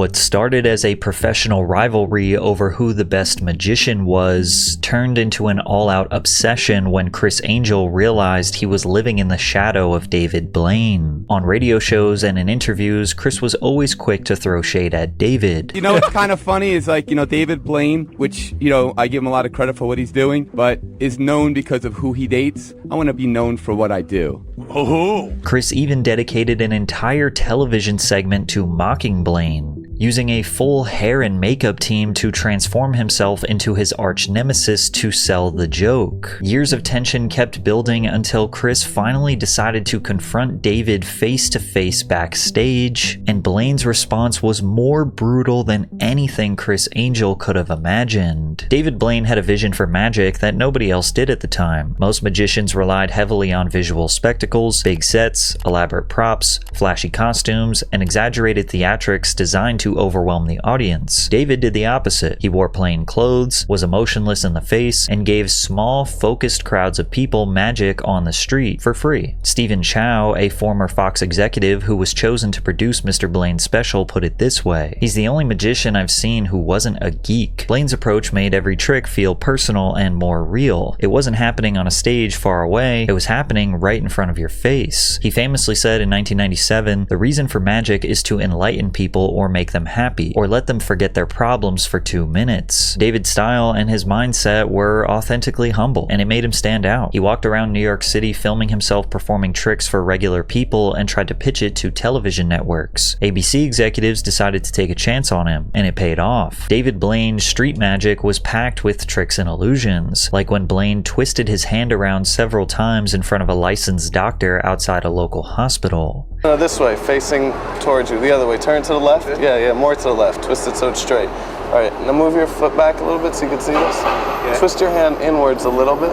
What started as a professional rivalry over who the best magician was turned into an all-out obsession when Criss Angel realized he was living in the shadow of David Blaine. On radio shows and in interviews, Criss was always quick to throw shade at David. You know what's kind of funny is David Blaine, which, I give him a lot of credit for what he's doing, but is known because of who he dates. I want to be known for what I do. Oh. Criss even dedicated an entire television segment to mocking Blaine, using a full hair and makeup team to transform himself into his arch nemesis to sell the joke. Years of tension kept building until Criss finally decided to confront David face to face backstage, and Blaine's response was more brutal than anything Criss Angel could have imagined. David Blaine had a vision for magic that nobody else did at the time. Most magicians relied heavily on visual spectacles, big sets, elaborate props, flashy costumes, and exaggerated theatrics designed to overwhelm the audience. David did the opposite. He wore plain clothes, was emotionless in the face, and gave small, focused crowds of people magic on the street for free. Stephen Chow, a former Fox executive who was chosen to produce Mr. Blaine's special, put it this way: "He's the only magician I've seen who wasn't a geek." Blaine's approach made every trick feel personal and more real. It wasn't happening on a stage far away, it was happening right in front of your face. He famously said in 1997, "The reason for magic is to enlighten people or make them happy, or let them forget their problems for 2 minutes." David's style and his mindset were authentically humble, and it made him stand out. He walked around New York City filming himself performing tricks for regular people and tried to pitch it to television networks. ABC executives decided to take a chance on him, and it paid off. David Blaine's street magic was packed with tricks and illusions, like when Blaine twisted his hand around several times in front of a licensed doctor outside a local hospital. This way, facing towards you. The other way. Turn to the left. Yeah, more to the left. Twist it so it's straight. All right, now move your foot back a little bit so you can see this. Yeah. Twist your hand inwards a little bit.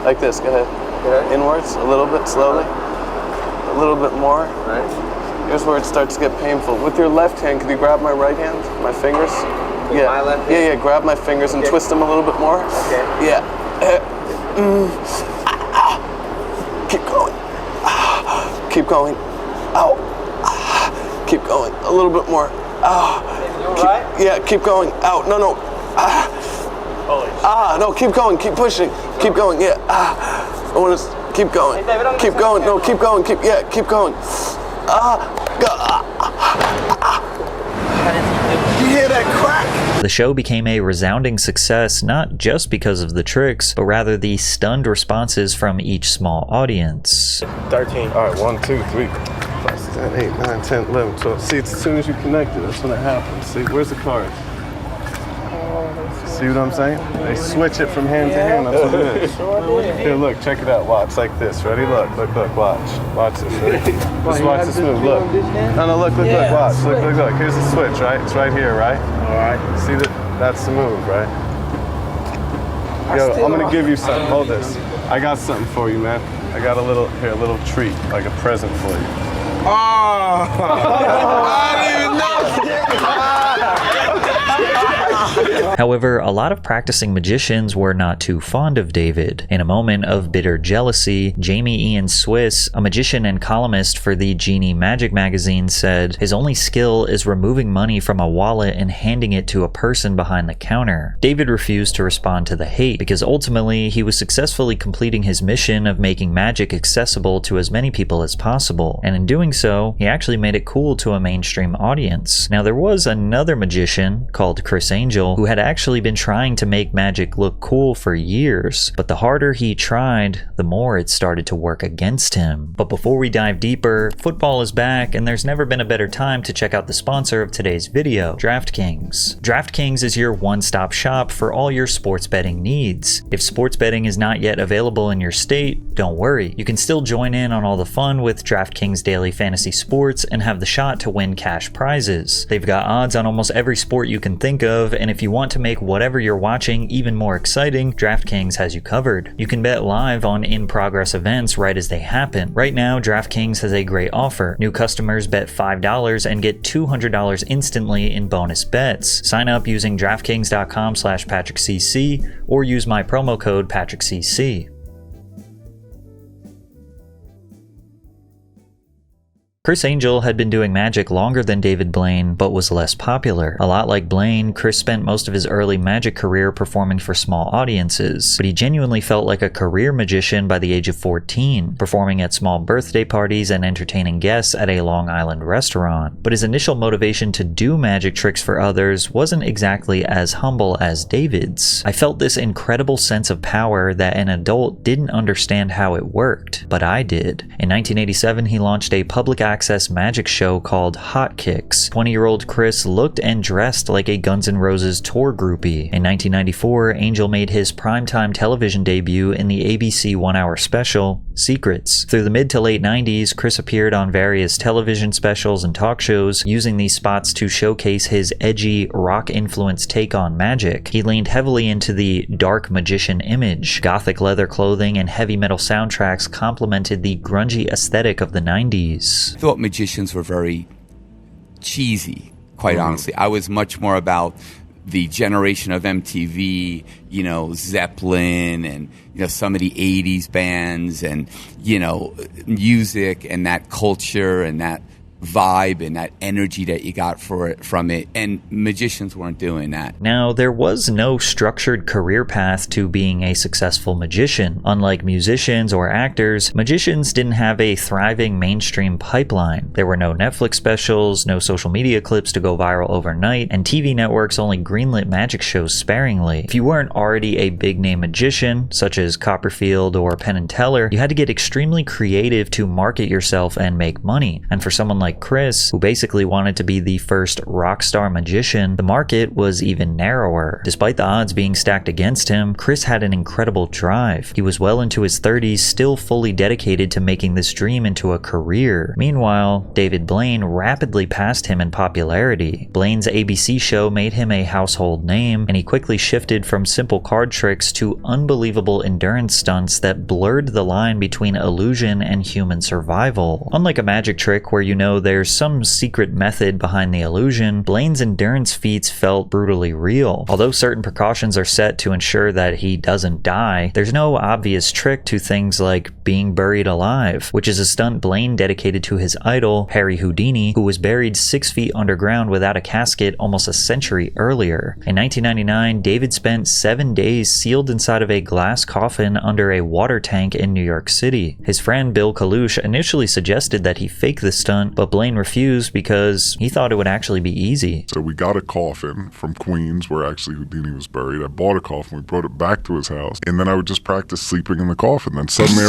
Like this. Go ahead. Okay. Inwards, a little bit, slowly. A little bit more. Right. Here's where it starts to get painful. With your left hand, could you grab my right hand? My fingers? With my left hand? Yeah, grab my fingers and twist them a little bit more. Okay. Yeah. Keep going. Keep going. Ow. Keep going. A little bit more. Yeah, keep going. Out. No. No, keep going. Keep pushing. Keep going. Yeah. I want to keep going. Hey, David, keep going. No, keep going. Keep going. You hear that crack? The show became a resounding success not just because of the tricks, but rather the stunned responses from each small audience. 13. All right, 1, 2, 3, 5, 6, 7, 8, 9, 10, 11, 12. See, it's as soon as you connect it, that's when it happens. See, where's the card? See what I'm saying? They switch it from hand to hand. That's what it is. Here, look, check it out. Watch like this. Ready? Look, watch. Watch this. Ready? Just watch this move. Look. No, look. Watch. Look. Here's the switch, right? It's right here, right? All right. See that? That's the move, right? Yo, I'm gonna give you something. Hold this. I got something for you, man. I got a little treat, like a present for you. Oh! I didn't even know. However, a lot of practicing magicians were not too fond of David. In a moment of bitter jealousy, Jamie Ian Swiss, a magician and columnist for the Genie Magic magazine, said his only skill is removing money from a wallet and handing it to a person behind the counter. David refused to respond to the hate because ultimately he was successfully completing his mission of making magic accessible to as many people as possible, and in doing so, he actually made it cool to a mainstream audience. Now, there was another magician called Criss Angel who had actually been trying to make magic look cool for years, but the harder he tried, the more it started to work against him. But before we dive deeper, football is back, and there's never been a better time to check out the sponsor of today's video, DraftKings. DraftKings is your one-stop shop for all your sports betting needs. If sports betting is not yet available in your state, don't worry. You can still join in on all the fun with DraftKings Daily Fantasy Sports and have the shot to win cash prizes. They've got odds on almost every sport you can think of, and if you want to make whatever you're watching even more exciting, DraftKings has you covered. You can bet live on in-progress events right as they happen. Right now, DraftKings has a great offer. New customers bet $5 and get $200 instantly in bonus bets. Sign up using DraftKings.com/PatrickCC or use my promo code PatrickCC. Criss Angel had been doing magic longer than David Blaine, but was less popular. A lot like Blaine, Criss spent most of his early magic career performing for small audiences, but he genuinely felt like a career magician by the age of 14, performing at small birthday parties and entertaining guests at a Long Island restaurant. But his initial motivation to do magic tricks for others wasn't exactly as humble as David's. I felt this incredible sense of power that an adult didn't understand how it worked, but I did. In 1987, he launched a public access magic show called Hot Kicks. 20-year-old Criss looked and dressed like a Guns N' Roses tour groupie. In 1994, Angel made his primetime television debut in the ABC one-hour special, Secrets. Through the mid to late 90s, Criss appeared on various television specials and talk shows, using these spots to showcase his edgy, rock-influenced take on magic. He leaned heavily into the dark magician image. Gothic leather clothing and heavy metal soundtracks complemented the grungy aesthetic of the 90s. I thought magicians were very cheesy, quite honestly. I was much more about the generation of MTV, Zeppelin and, some of the 80s bands and, music and that culture and that vibe and that energy that you got from it, and magicians weren't doing that. Now, there was no structured career path to being a successful magician. Unlike musicians or actors, magicians didn't have a thriving mainstream pipeline. There were no Netflix specials, no social media clips to go viral overnight, and TV networks only greenlit magic shows sparingly. If you weren't already a big-name magician, such as Copperfield or Penn and Teller, you had to get extremely creative to market yourself and make money. And for someone like Criss, who basically wanted to be the first rock star magician, the market was even narrower. Despite the odds being stacked against him, Criss had an incredible drive. He was well into his 30s, still fully dedicated to making this dream into a career. Meanwhile, David Blaine rapidly passed him in popularity. Blaine's ABC show made him a household name, and he quickly shifted from simple card tricks to unbelievable endurance stunts that blurred the line between illusion and human survival. Unlike a magic trick where there's some secret method behind the illusion, Blaine's endurance feats felt brutally real. Although certain precautions are set to ensure that he doesn't die, there's no obvious trick to things like being buried alive, which is a stunt Blaine dedicated to his idol, Harry Houdini, who was buried 6 feet underground without a casket almost a century earlier. In 1999, David spent 7 days sealed inside of a glass coffin under a water tank in New York City. His friend Bill Kalush initially suggested that he fake the stunt, but Blaine refused because he thought it would actually be easy. So we got a coffin from Queens where actually Houdini was buried. I bought a coffin, we brought it back to his house, and then I would just practice sleeping in the coffin. Then suddenly,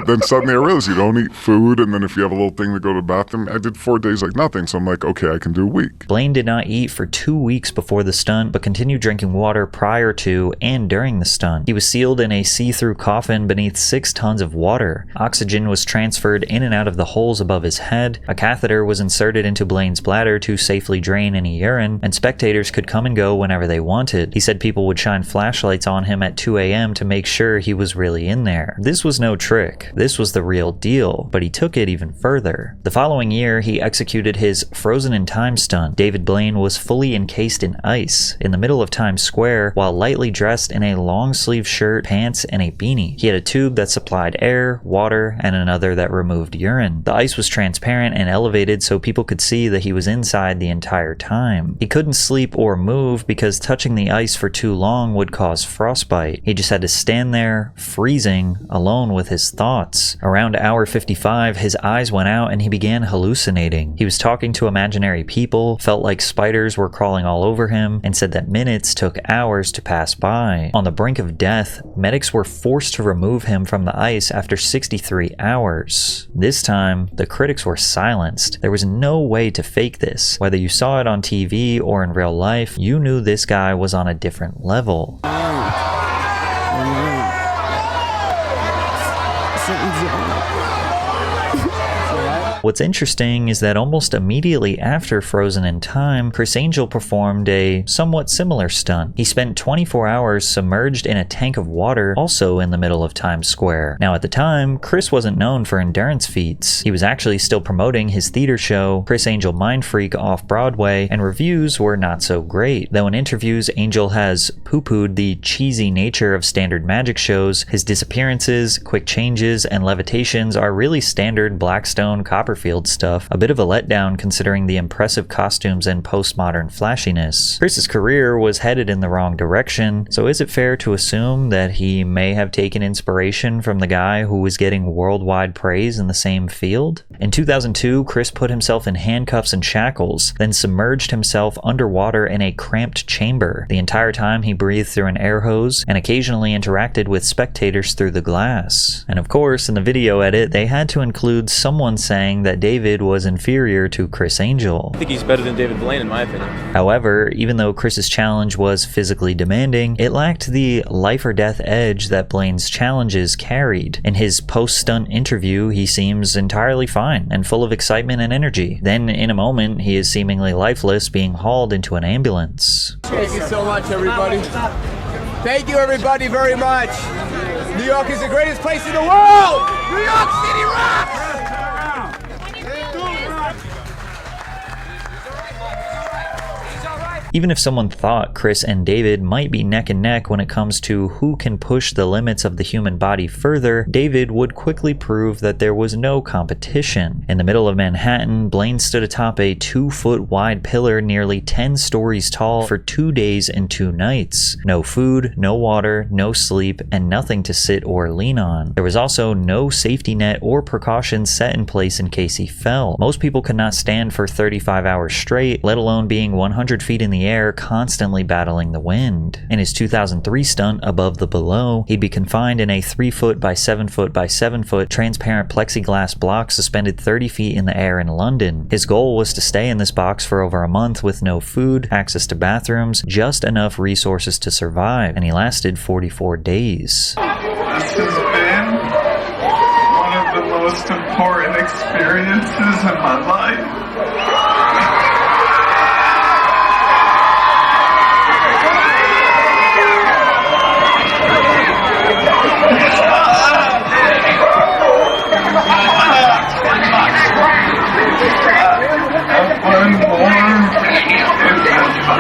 then suddenly I realized you don't eat food, and then if you have a little thing to go to the bathroom, I did 4 days like nothing, so I'm like, okay, I can do a week. Blaine did not eat for 2 weeks before the stunt, but continued drinking water prior to and during the stunt. He was sealed in a see-through coffin beneath 6 tons of water. Oxygen was transferred in and out of the holes above his head. A catheter was inserted into Blaine's bladder to safely drain any urine, and spectators could come and go whenever they wanted. He said people would shine flashlights on him at 2 a.m. to make sure he was really in there. This was no trick. This was the real deal, but he took it even further. The following year, he executed his Frozen in Time stunt. David Blaine was fully encased in ice in the middle of Times Square while lightly dressed in a long-sleeve shirt, pants, and a beanie. He had a tube that supplied air, water, and another that removed urine. The ice was transparent and elevated so people could see that he was inside the entire time. He couldn't sleep or move because touching the ice for too long would cause frostbite. He just had to stand there, freezing, alone with his thoughts. Around hour 55, his eyes went out and he began hallucinating. He was talking to imaginary people, felt like spiders were crawling all over him, and said that minutes took hours to pass by. On the brink of death, medics were forced to remove him from the ice after 63 hours. This time, the critics were silenced. There was no way to fake this. Whether you saw it on TV or in real life, you knew this guy was on a different level. What's interesting is that almost immediately after Frozen in Time, Criss Angel performed a somewhat similar stunt. He spent 24 hours submerged in a tank of water, also in the middle of Times Square. Now at the time, Criss wasn't known for endurance feats. He was actually still promoting his theater show, Criss Angel Mind Freak, off-Broadway, and reviews were not so great. Though in interviews, Angel has poo-pooed the cheesy nature of standard magic shows, his disappearances, quick changes, and levitations are really standard Blackstone, Copperfield, Cloverfield stuff, a bit of a letdown considering the impressive costumes and postmodern flashiness. Criss's career was headed in the wrong direction, so is it fair to assume that he may have taken inspiration from the guy who was getting worldwide praise in the same field? In 2002, Criss put himself in handcuffs and shackles, then submerged himself underwater in a cramped chamber. The entire time he breathed through an air hose and occasionally interacted with spectators through the glass. And of course, in the video edit, they had to include someone saying that David was inferior to Criss Angel. I think he's better than David Blaine in my opinion. However, even though Criss's challenge was physically demanding, it lacked the life or death edge that Blaine's challenges carried. In his post-stunt interview, he seems entirely fine and full of excitement and energy. Then, in a moment, he is seemingly lifeless, being hauled into an ambulance. Thank you so much, everybody. Thank you, everybody, very much. New York is the greatest place in the world! New York City rocks! Even if someone thought Criss and David might be neck and neck when it comes to who can push the limits of the human body further, David would quickly prove that there was no competition. In the middle of Manhattan, Blaine stood atop a 2-foot wide pillar nearly 10 stories tall for 2 days and 2 nights. No food, no water, no sleep, and nothing to sit or lean on. There was also no safety net or precautions set in place in case he fell. Most people could not stand for 35 hours straight, let alone being 100 feet in the air, constantly battling the wind. In his 2003 stunt, Above the Below, he'd be confined in a 3-foot by 7-foot by 7-foot transparent plexiglass block suspended 30 feet in the air in London. His goal was to stay in this box for over a month with no food, access to bathrooms, just enough resources to survive, and he lasted 44 days. This has been one of the most important experiences in my life.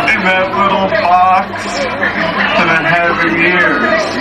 In that little box that I have in years.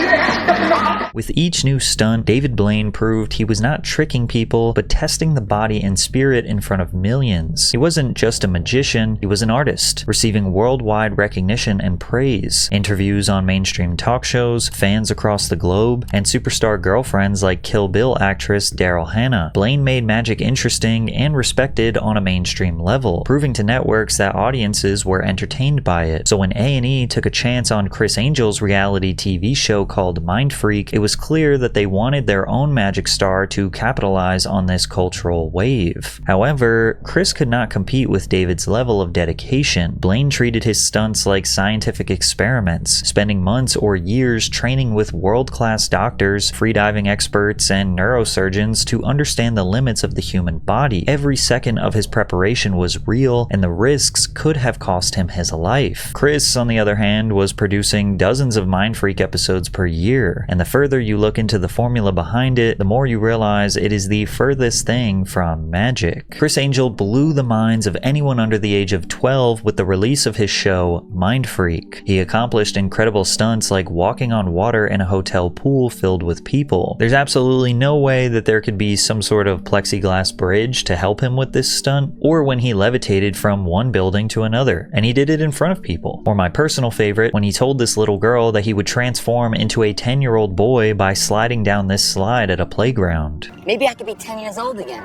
With each new stunt, David Blaine proved he was not tricking people, but testing the body and spirit in front of millions. He wasn't just a magician, he was an artist, receiving worldwide recognition and praise. Interviews on mainstream talk shows, fans across the globe, and superstar girlfriends like Kill Bill actress Daryl Hannah. Blaine made magic interesting and respected on a mainstream level, proving to networks that audiences were entertained by it. So when A&E took a chance on Criss Angel's reality TV show called Mind Freak, it was clear that they wanted their own magic star to capitalize on this cultural wave. However, Criss could not compete with David's level of dedication. Blaine treated his stunts like scientific experiments, spending months or years training with world-class doctors, freediving experts, and neurosurgeons to understand the limits of the human body. Every second of his preparation was real, and the risks could have cost him his life. Criss, on the other hand, was producing dozens of Mind Freak episodes per year, and the further you look into the formula behind it, the more you realize it is the furthest thing from magic. Criss Angel blew the minds of anyone under the age of 12 with the release of his show Mind Freak. He accomplished incredible stunts like walking on water in a hotel pool filled with people. There's absolutely no way that there could be some sort of plexiglass bridge to help him with this stunt, or when he levitated from one building to another, and he did it in front of people. Or my personal favorite, when he told this little girl that he would transform into a 10-year-old boy by sliding down this slide at a playground. Maybe I could be 10 years old again.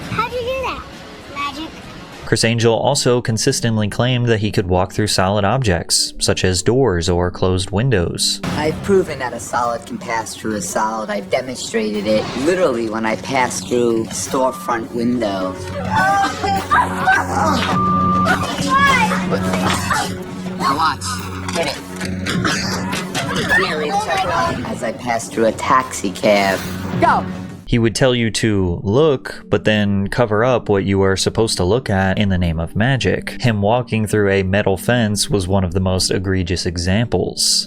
How'd you do that? Magic. Criss Angel also consistently claimed that he could walk through solid objects, such as doors or closed windows. I've proven that a solid can pass through a solid. I've demonstrated it literally when I passed through storefront windows. Now watch. Hit it. As I passed through a taxi cab. Go! He would tell you to look, but then cover up what you are supposed to look at in the name of magic. Him walking through a metal fence was one of the most egregious examples.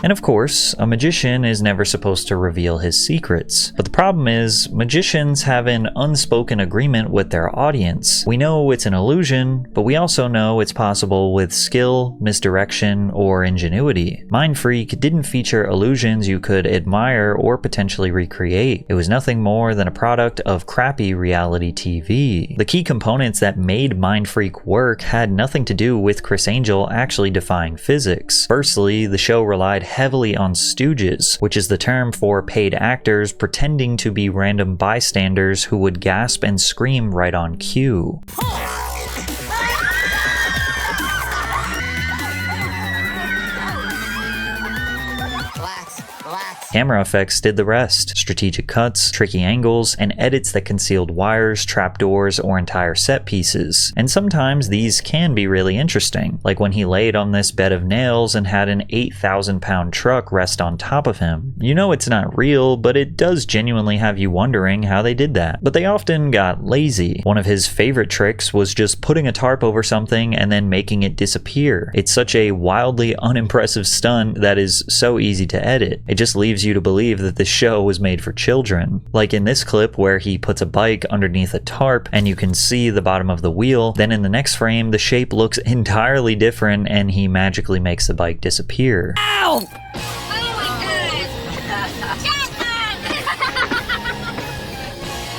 And And of course, a magician is never supposed to reveal his secrets. But the problem is, magicians have an unspoken agreement with their audience. We know it's an illusion, but we also know it's possible with skill, misdirection, or ingenuity. Mind Freak didn't feature illusions you could admire or potentially recreate. It was nothing more than a product of crappy reality TV. The key components that made Mind Freak work had nothing to do with Criss Angel actually defying physics. Firstly, the show relied heavily on stooges, which is the term for paid actors pretending to be random bystanders who would gasp and scream right on cue. Camera effects did the rest. Strategic cuts, tricky angles, and edits that concealed wires, trapdoors, or entire set pieces. And sometimes these can be really interesting, like when he laid on this bed of nails and had an 8,000-pound truck rest on top of him. You know it's not real, but it does genuinely have you wondering how they did that. But they often got lazy. One of his favorite tricks was just putting a tarp over something and then making it disappear. It's such a wildly unimpressive stunt that is so easy to edit. It just leaves you to believe that this show was made for children. Like in this clip where he puts a bike underneath a tarp and you can see the bottom of the wheel, then in the next frame the shape looks entirely different and he magically makes the bike disappear. Ow!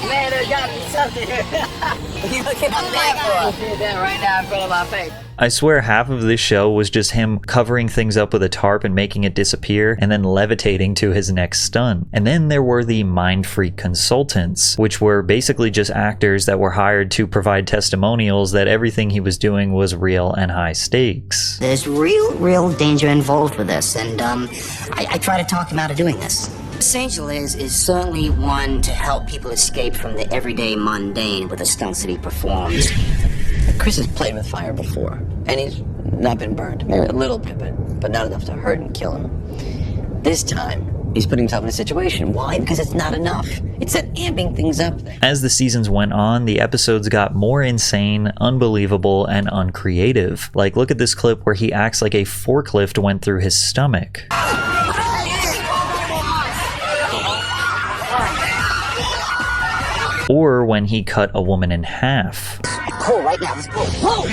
Man, there's gotta be something here. You looking up there for that right now in front of my face. I swear half of this show was just him covering things up with a tarp and making it disappear and then levitating to his next stunt. And then there were the Mind Freak consultants, which were basically just actors that were hired to provide testimonials that everything he was doing was real and high stakes. There's real danger involved with this, and I try to talk him out of doing this. Criss Angel is certainly one to help people escape from the everyday mundane with the stunts that he performs. Criss has played with fire before, and he's not been burned. Maybe a little bit, but not enough to hurt and kill him. This time, he's putting himself in a situation. Why? Because it's not enough. It's that amping things up thing. As the seasons went on, the episodes got more insane, unbelievable, and uncreative. Like, look at this clip where he acts like a forklift went through his stomach. Or when he cut a woman in half. Pull right now. Let's pull.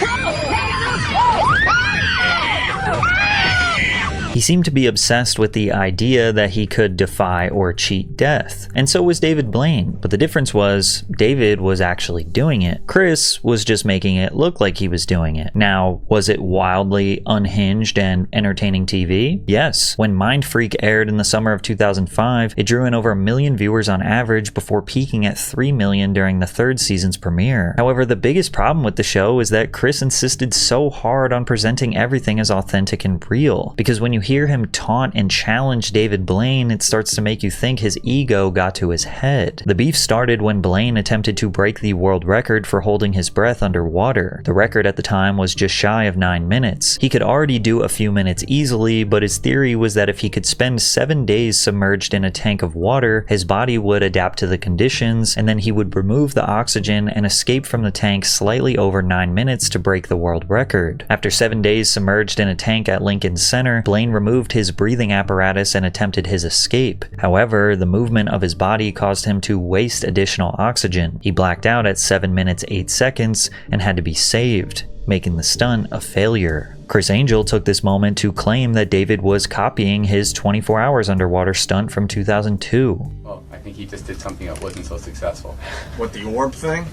He seemed to be obsessed with the idea that he could defy or cheat death. And so was David Blaine, but the difference was David was actually doing it. Criss was just making it look like he was doing it. Now, was it wildly unhinged and entertaining TV? Yes. When Mind Freak aired in the summer of 2005, it drew in over 1 million viewers on average before peaking at 3 million during the third season's premiere. However, the biggest problem with the show is that Criss insisted so hard on presenting everything as authentic and real, because when you hear him taunt and challenge David Blaine, it starts to make you think his ego got to his head. The beef started when Blaine attempted to break the world record for holding his breath underwater. The record at the time was just shy of 9 minutes. He could already do a few minutes easily, but his theory was that if he could spend 7 days submerged in a tank of water, his body would adapt to the conditions, and then he would remove the oxygen and escape from the tank slightly over 9 minutes to break the world record. After 7 days submerged in a tank at Lincoln Center, Blaine removed his breathing apparatus and attempted his escape. However, the movement of his body caused him to waste additional oxygen. He blacked out at 7 minutes 8 seconds and had to be saved, making the stunt a failure. Criss Angel took this moment to claim that David was copying his 24 hours underwater stunt from 2002. Well, I think he just did something that wasn't so successful. What, the orb thing?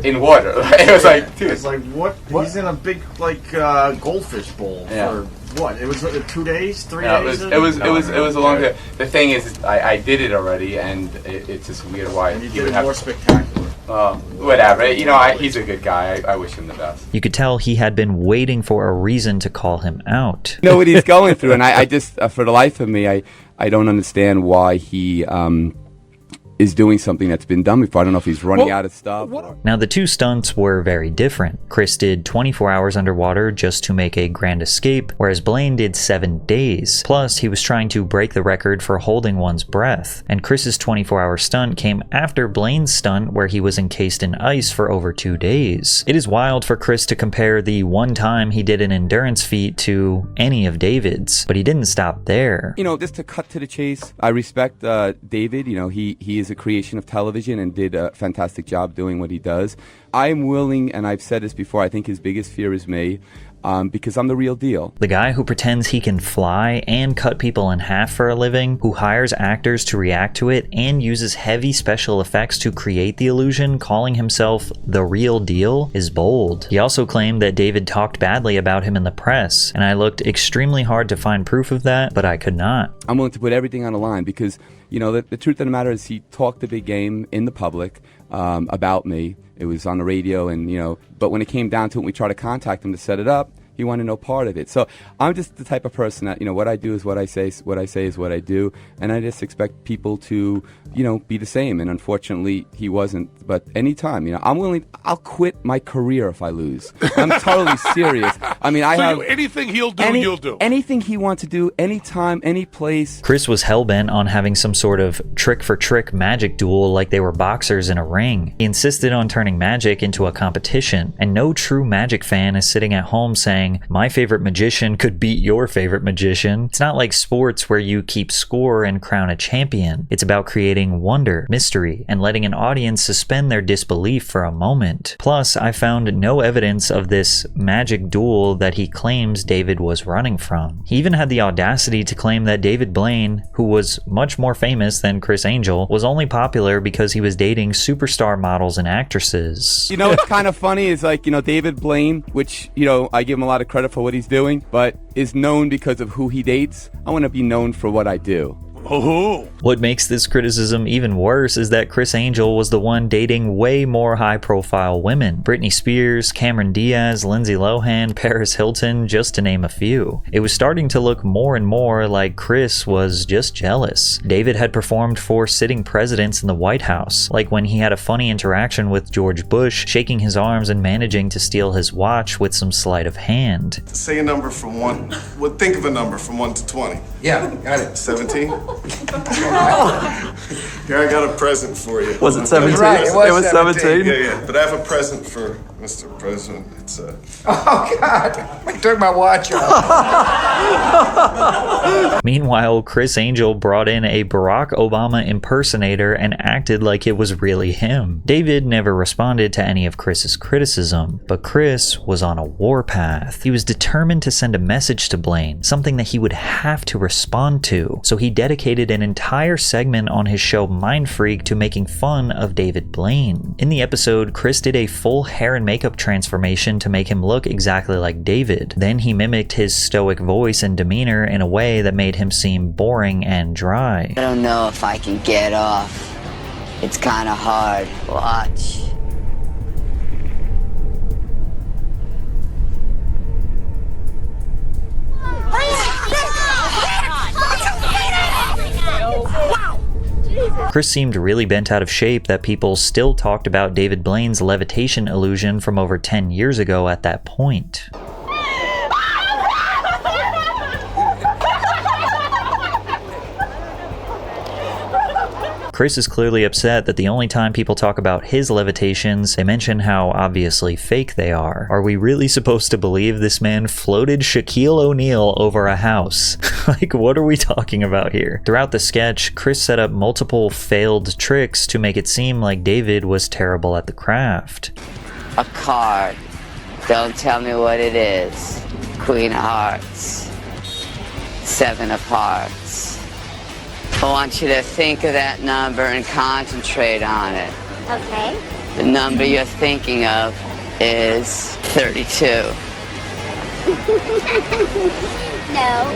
In water. It was like, dude. It's like, what? He's in a big, goldfish bowl for what? It was 2 days, 3 days? It was a long time. The thing is, I did it already, and it's just weird why. And you did it more spectacular. Whatever. You know, he's a good guy. I wish him the best. You could tell he had been waiting for a reason to call him out. You know what he's going through, and I just, for the life of me, I don't understand why he is doing something that's been done before. I don't know if he's running out of stuff. Now, the two stunts were very different. Criss did 24 hours underwater just to make a grand escape, whereas Blaine did 7 days. Plus, he was trying to break the record for holding one's breath. And Criss's 24-hour stunt came after Blaine's stunt, where he was encased in ice for over 2 days. It is wild for Criss to compare the one time he did an endurance feat to any of David's, but he didn't stop there. You know, just to cut to the chase, I respect David. You know, he is a creation of television and did a fantastic job doing what he does. I'm willing, and I've said this before, I think his biggest fear is me. Because I'm the real deal. The guy who pretends he can fly and cut people in half for a living, who hires actors to react to it and uses heavy special effects to create the illusion, calling himself the real deal, is bold. He also claimed that David talked badly about him in the press, and I looked extremely hard to find proof of that, but I could not. I'm willing to put everything on the line because, you know, the truth of the matter is he talked a big game in the public about me. It was on the radio, and, you know, but when it came down to it, we tried to contact him to set it up. He wanted no part of it. So I'm just the type of person that, you know, what I do is what I say, what I say is what I do, and I just expect people to, you know, be the same. And unfortunately, he wasn't. But anytime, you know, I'm willing. I'll quit my career if I lose. I'm totally serious. I mean, anything he'll do, you'll do. Anything he wants to do, anytime, any place. Criss was hellbent on having some sort of trick-for-trick magic duel like they were boxers in a ring. He insisted on turning magic into a competition, and no true magic fan is sitting at home saying, my favorite magician could beat your favorite magician. It's not like sports where you keep score and crown a champion. It's about creating wonder, mystery, and letting an audience suspend their disbelief for a moment. Plus, I found no evidence of this magic duel that he claims David was running from. He even had the audacity to claim that David Blaine, who was much more famous than Criss Angel, was only popular because he was dating superstar models and actresses. You know, what's kind of funny is, like, you know, David Blaine, which, you know, I give him a lot of credit for what he's doing, but is known because of who he dates. I want to be known for what I do. What makes this criticism even worse is that Criss Angel was the one dating way more high-profile women. Britney Spears, Cameron Diaz, Lindsay Lohan, Paris Hilton, just to name a few. It was starting to look more and more like Criss was just jealous. David had performed for sitting presidents in the White House, like when he had a funny interaction with George Bush, shaking his arms and managing to steal his watch with some sleight of hand. Say a number from 1. Well, think of a number from 1 to 20. Yeah, got it. 17? Here, I got a present for you. Was it 17? Right, it was 17? Yeah. But I have a present for Mr. President. It's Oh, God. I took my watch off. Meanwhile, Criss Angel brought in a Barack Obama impersonator and acted like it was really him. David never responded to any of Criss's criticism, but Criss was on a warpath. He was determined to send a message to Blaine, something that he would have to respond to, so he dedicated an entire segment on his show Mind Freak to making fun of David Blaine. In the episode, Criss did a full hair and makeup transformation to make him look exactly like David. Then he mimicked his stoic voice and demeanor in a way that made him seem boring and dry. I don't know if I can get off. It's kind of hard. Watch. Criss seemed really bent out of shape that people still talked about David Blaine's levitation illusion from over 10 years ago at that point. Criss is clearly upset that the only time people talk about his levitations, they mention how obviously fake they are. Are we really supposed to believe this man floated Shaquille O'Neal over a house? Like, what are we talking about here? Throughout the sketch, Criss set up multiple failed tricks to make it seem like David was terrible at the craft. A card. Don't tell me what it is. Queen of Hearts. 7 of Hearts. I want you to think of that number and concentrate on it. Okay. The number you're thinking of is 32. No.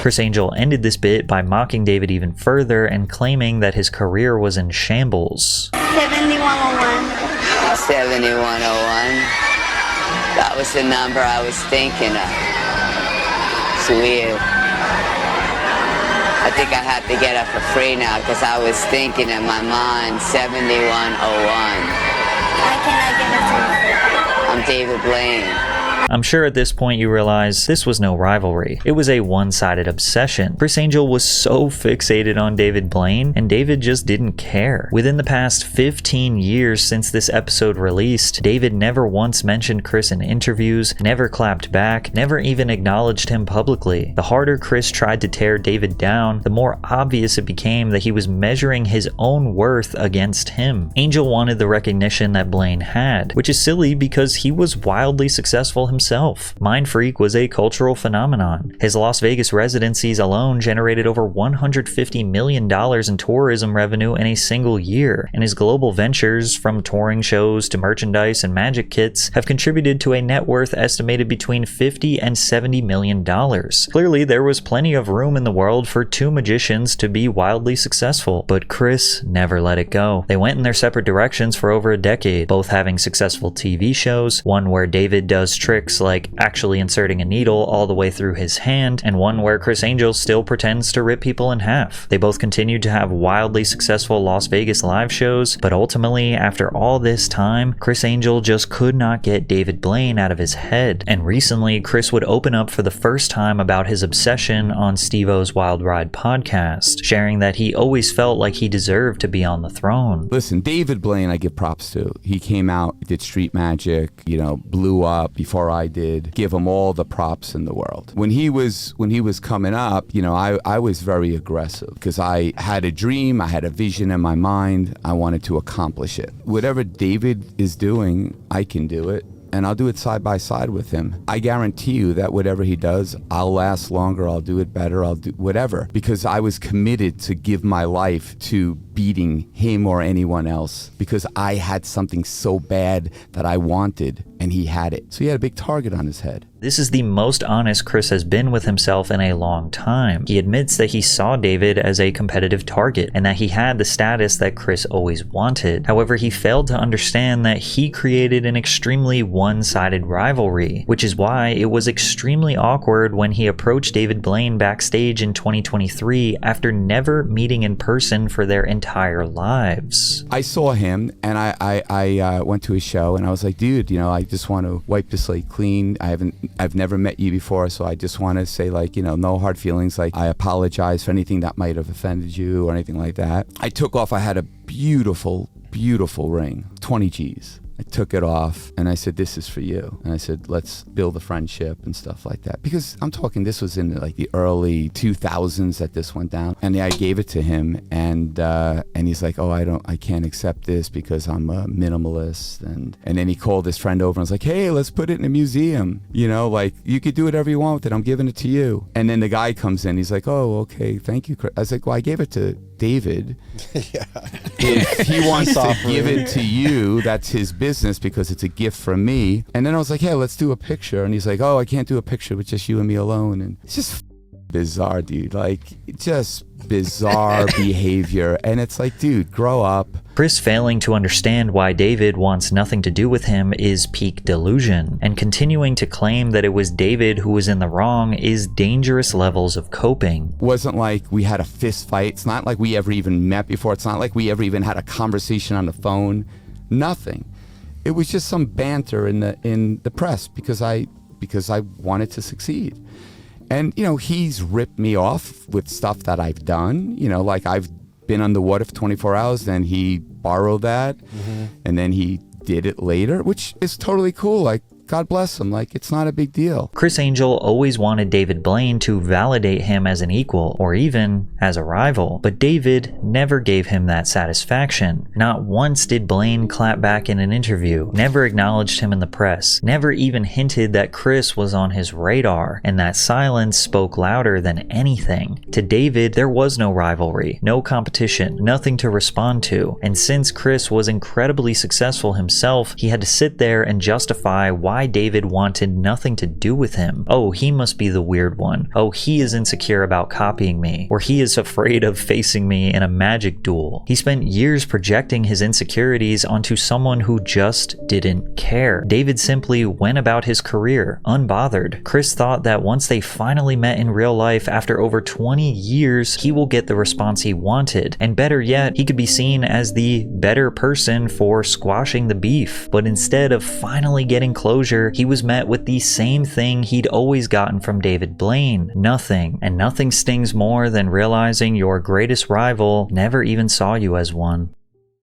Criss Angel ended this bit by mocking David even further and claiming that his career was in shambles. 7101. 7101. That was the number I was thinking of. It's weird. I I think I have to get up for free now because I was thinking in my mind 7101. Why can't I get a free? I'm David Blaine. I'm sure at this point you realize this was no rivalry. It was a one-sided obsession. Criss Angel was so fixated on David Blaine, and David just didn't care. Within the past 15 years since this episode released, David never once mentioned Criss in interviews, never clapped back, never even acknowledged him publicly. The harder Criss tried to tear David down, the more obvious it became that he was measuring his own worth against him. Angel wanted the recognition that Blaine had, which is silly because he was wildly successful himself. Mind Freak was a cultural phenomenon. His Las Vegas residencies alone generated over $150 million in tourism revenue in a single year, and his global ventures, from touring shows to merchandise and magic kits, have contributed to a net worth estimated between $50 and $70 million. Clearly, there was plenty of room in the world for two magicians to be wildly successful, but Criss never let it go. They went in their separate directions for over a decade, both having successful TV shows, one where David does tricks like actually inserting a needle all the way through his hand, and one where Criss Angel still pretends to rip people in half. They both continued to have wildly successful Las Vegas live shows, but ultimately, after all this time, Criss Angel just could not get David Blaine out of his head. And recently, Criss would open up for the first time about his obsession on Steve-O's Wild Ride podcast, sharing that he always felt like he deserved to be on the throne. Listen, David Blaine, I give props to. He came out, did street magic, blew up before I did. Give him all the props in the world. When he was coming up, I was very aggressive because I had a dream, I had a vision in my mind, I wanted to accomplish it. Whatever David is doing, I can do it. And I'll do it side by side with him. I guarantee you that whatever he does, I'll last longer, I'll do it better, I'll do whatever. Because I was committed to give my life to beating him or anyone else. Because I had something so bad that I wanted, and he had it. So he had a big target on his head. This is the most honest Criss has been with himself in a long time. He admits that he saw David as a competitive target and that he had the status that Criss always wanted. However, he failed to understand that he created an extremely one-sided rivalry, which is why it was extremely awkward when he approached David Blaine backstage in 2023 after never meeting in person for their entire lives. I saw him and I went to his show and I was like, dude, I just want to wipe the slate clean. I've never met you before, so I just want to say, no hard feelings. I apologize for anything that might have offended you or anything like that. I took off. I had a beautiful, beautiful ring, 20 G's. I took it off and I said, this is for you. And I said, let's build a friendship and stuff like that. Because I'm talking, this was in the early 2000s that this went down. And I gave it to him and he's like, oh, I can't accept this because I'm a minimalist. And then he called his friend over and was like, hey, let's put it in a museum. You could do whatever you want with it. I'm giving it to you. And then the guy comes in, he's like, oh, okay, thank you, Criss. I was like, well, I gave it to David. Yeah. If he wants to give it to you, that's his business because it's a gift from me. And then I was like, hey, let's do a picture. And he's like, oh, I can't do a picture with just you and me alone. And it's just bizarre, dude. Just bizarre behavior. And it's like, dude, grow up. Criss failing to understand why David wants nothing to do with him is peak delusion, and continuing to claim that it was David who was in the wrong is dangerous levels of coping. It wasn't like we had a fist fight. It's not like we ever even met before. It's not like we ever even had a conversation on the phone. Nothing. It was just some banter in the press because I wanted to succeed. And, he's ripped me off with stuff that I've done. I've been underwater for 24 hours, then he borrowed that, and then he did it later, which is totally cool. God bless him. It's not a big deal. Criss Angel always wanted David Blaine to validate him as an equal, or even as a rival, but David never gave him that satisfaction. Not once did Blaine clap back in an interview, never acknowledged him in the press, never even hinted that Criss was on his radar, and that silence spoke louder than anything. To David, there was no rivalry, no competition, nothing to respond to, and since Criss was incredibly successful himself, he had to sit there and justify why why David wanted nothing to do with him. Oh, he must be the weird one. Oh, he is insecure about copying me. Or he is afraid of facing me in a magic duel. He spent years projecting his insecurities onto someone who just didn't care. David simply went about his career, unbothered. Criss thought that once they finally met in real life after over 20 years, he will get the response he wanted. And better yet, he could be seen as the better person for squashing the beef. But instead of finally getting closure, he was met with the same thing he'd always gotten from David Blaine. Nothing. And nothing stings more than realizing your greatest rival never even saw you as one.